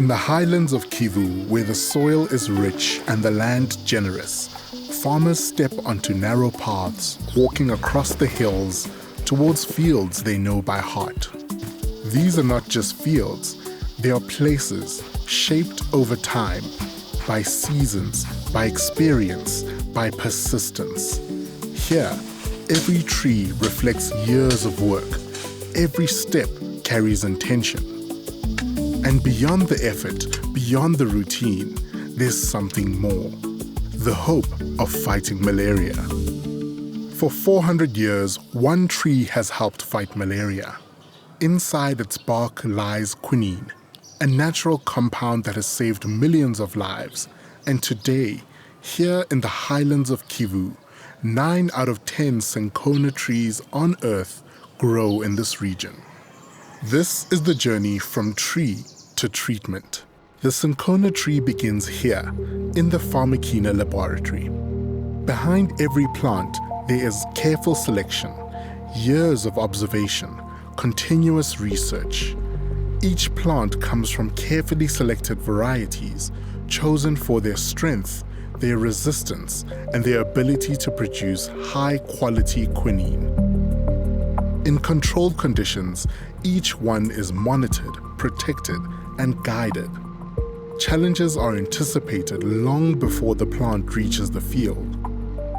In the highlands of Kivu, where the soil is rich and the land generous, farmers step onto narrow paths, walking across the hills towards fields they know by heart. These are not just fields, they are places shaped over time, by seasons, by experience, by persistence. Here, every tree reflects years of work. Every step carries intention. And beyond the effort, beyond the routine, there's something more. The hope of fighting malaria. For 400 years, one tree has helped fight malaria. Inside its bark lies quinine, a natural compound that has saved millions of lives. And today, here in the highlands of Kivu, 9 out of 10 cinchona trees on Earth grow in this region. This is the journey from tree to treatment. The cinchona tree begins here, in the Pharmakina laboratory. Behind every plant, there is careful selection, years of observation, continuous research. Each plant comes from carefully selected varieties, chosen for their strength, their resistance, and their ability to produce high-quality quinine. In controlled conditions, each one is monitored, protected, and guided. Challenges are anticipated long before the plant reaches the field.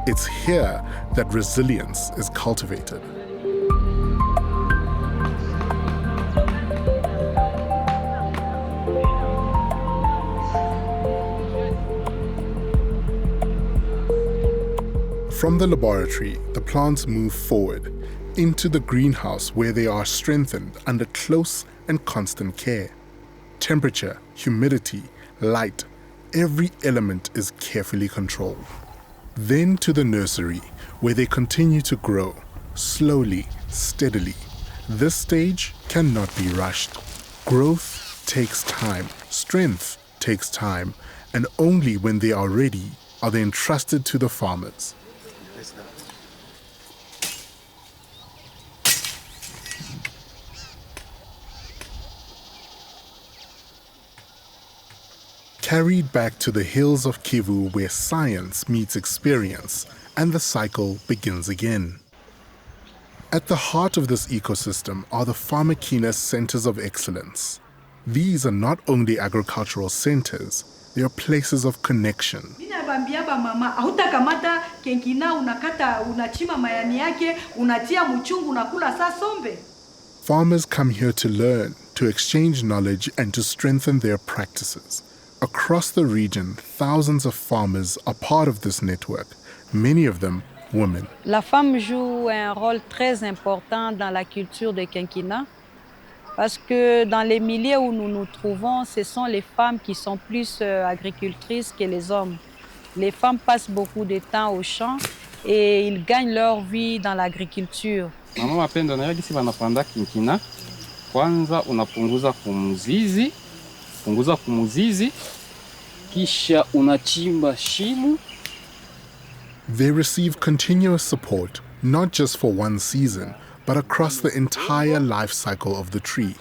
It's here that resilience is cultivated. From the laboratory, the plants move forward into the greenhouse where they are strengthened under close and constant care. Temperature, humidity, light, every element is carefully controlled. Then to the nursery where they continue to grow, slowly, steadily. This stage cannot be rushed. Growth takes time, strength takes time, and only when they are ready are they entrusted to the farmers. Carried back to the hills of Kivu where science meets experience and the cycle begins again. At the heart of this ecosystem are the Pharmakina centers of excellence. These are not only agricultural centers, they are places of connection. Farmers come here to learn, to exchange knowledge, and to strengthen their practices. Across the region, thousands of farmers are part of this network, many of them women. La femme joue un rôle très important dans la culture de quinquina parce que dans les milieux où nous nous trouvons, ce sont les femmes qui sont plus agricultrices que les hommes. Les femmes passent beaucoup de temps au champ et ils gagnent leur vie dans l'agriculture. Mama wapendwa, na yagi si wanapanda quinquina, kwanza unapunguza kumuzizi, kisha unachimba shimo. They receive continuous support, not just for one season, but across the entire life cycle of the tree.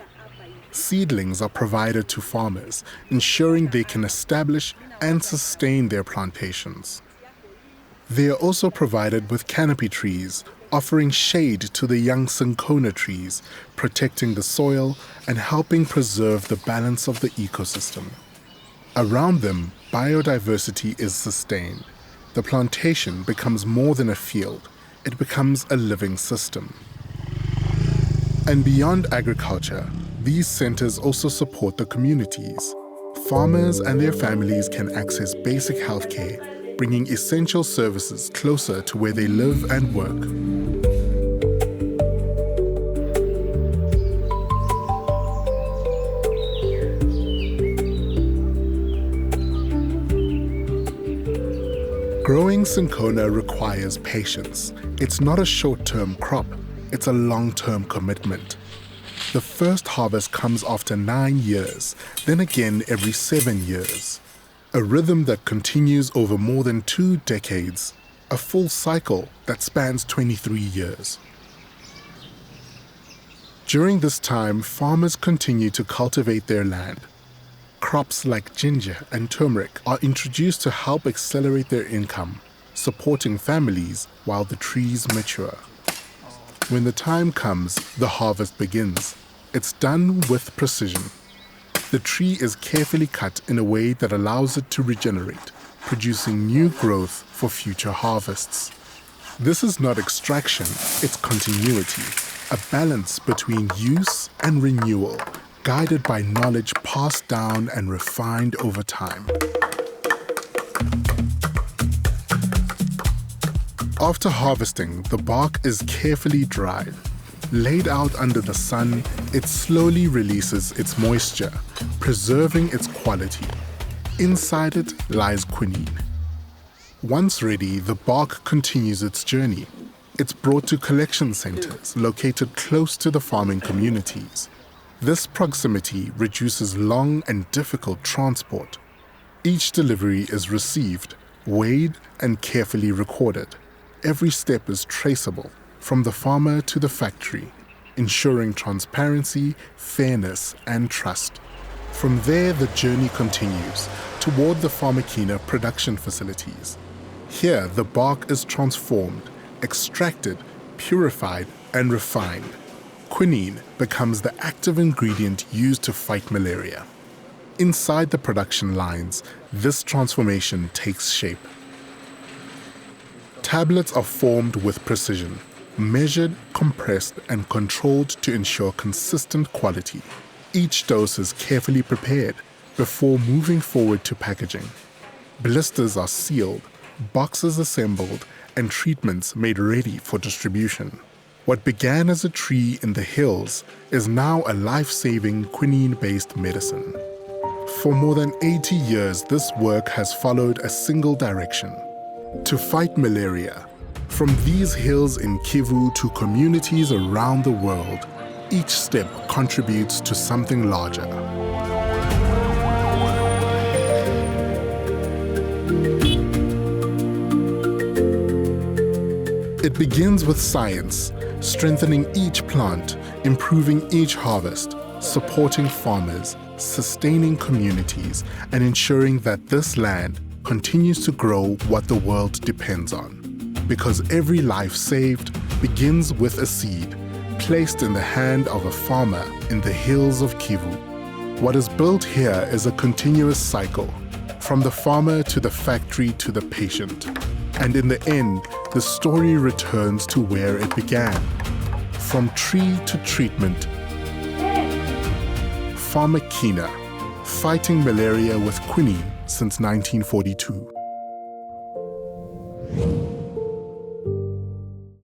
Seedlings are provided to farmers, ensuring they can establish and sustain their plantations. They are also provided with canopy trees, offering shade to the young cinchona trees, protecting the soil and helping preserve the balance of the ecosystem. Around them, biodiversity is sustained. The plantation becomes more than a field, it becomes a living system. And beyond agriculture, these centers also support the communities. Farmers and their families can access basic healthcare, bringing essential services closer to where they live and work. Growing cinchona requires patience. It's not a short-term crop, it's a long-term commitment. The first harvest comes after 9 years, then again every 7 years. A rhythm that continues over more than 2 decades, a full cycle that spans 23 years. During this time, farmers continue to cultivate their land. crops like ginger and turmeric are introduced to help accelerate their income, supporting families while the trees mature. When the time comes, the harvest begins. It's done with precision. The tree is carefully cut in a way that allows it to regenerate, producing new growth for future harvests. This is not extraction, it's continuity, a balance between use and renewal, guided by knowledge passed down and refined over time. After harvesting, the bark is carefully dried. Laid out under the sun, it slowly releases its moisture, preserving its quality. Inside it lies quinine. Once ready, the bark continues its journey. It's brought to collection centers located close to the farming communities. This proximity reduces long and difficult transport. Each delivery is received, weighed, and carefully recorded. Every step is traceable, from the farmer to the factory, ensuring transparency, fairness, and trust. From there, the journey continues toward the Pharmakina production facilities. Here, the bark is transformed, extracted, purified, and refined. Quinine becomes the active ingredient used to fight malaria. Inside the production lines, this transformation takes shape. Tablets are formed with precision, measured, compressed, and controlled to ensure consistent quality. Each dose is carefully prepared before moving forward to packaging. Blisters are sealed, boxes assembled, and treatments made ready for distribution. What began as a tree in the hills is now a life-saving quinine-based medicine. For more than 80 years, this work has followed a single direction: to fight malaria. From these hills in Kivu to communities around the world, each step contributes to something larger. It begins with science, strengthening each plant, improving each harvest, supporting farmers, sustaining communities, and ensuring that this land continues to grow what the world depends on. Because every life saved begins with a seed placed in the hand of a farmer in the hills of Kivu. What is built here is a continuous cycle, from the farmer to the factory to the patient. And in the end, the story returns to where it began. From tree to treatment. Pharmakina, fighting malaria with quinine since 1942.